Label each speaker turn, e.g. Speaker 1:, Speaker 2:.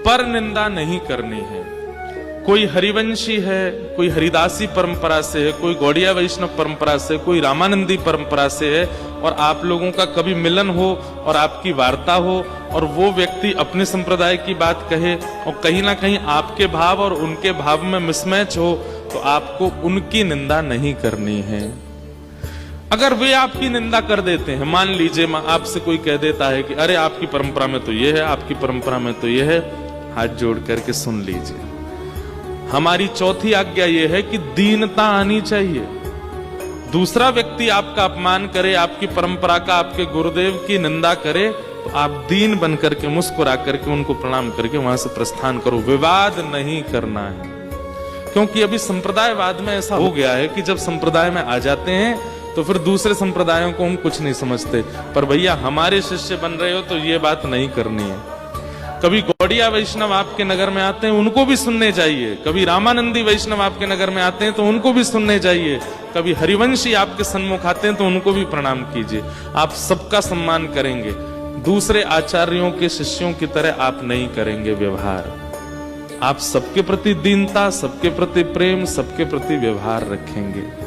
Speaker 1: पर निंदा नहीं करनी है। कोई हरिवंशी है, कोई हरिदासी परंपरा से है, कोई गौड़िया वैष्णव परंपरा से, कोई रामानंदी परंपरा से है, और आप लोगों का कभी मिलन हो और आपकी वार्ता हो और वो व्यक्ति अपने संप्रदाय की बात कहे और कहीं ना कहीं आपके भाव और उनके भाव में मिसमैच हो, तो आपको उनकी निंदा नहीं करनी है। अगर वे आपकी निंदा कर देते हैं, मान लीजिए आपसे कोई कह देता है कि अरे आपकी परंपरा में तो ये है, आपकी परंपरा में तो ये है, हाथ जोड़ करके सुन लीजिए। हमारी चौथी आज्ञा यह है कि दीनता आनी चाहिए। दूसरा व्यक्ति आपका अपमान करे, आपकी परंपरा का, आपके गुरुदेव की निंदा करे, तो आप दीन बन करके मुस्कुरा करके उनको प्रणाम करके वहां से प्रस्थान करो। विवाद नहीं करना है, क्योंकि अभी संप्रदायवाद में ऐसा हो गया है कि जब संप्रदाय में आ जाते हैं तो फिर दूसरे संप्रदायों को हम कुछ नहीं समझते। पर भैया हमारे शिष्य बन रहे हो तो ये बात नहीं करनी है। कभी गौड़िया वैष्णव आपके नगर में आते हैं, उनको भी सुनने चाहिए। कभी रामानंदी वैष्णव आपके नगर में आते हैं तो उनको भी सुनने चाहिए। कभी हरिवंशी आपके सन्मुख आते हैं तो उनको भी प्रणाम कीजिए। आप सबका सम्मान करेंगे, दूसरे आचार्यों के शिष्यों की तरह आप नहीं करेंगे व्यवहार। आप सबके प्रति दीनता, सबके प्रति प्रेम, सबके प्रति व्यवहार रखेंगे।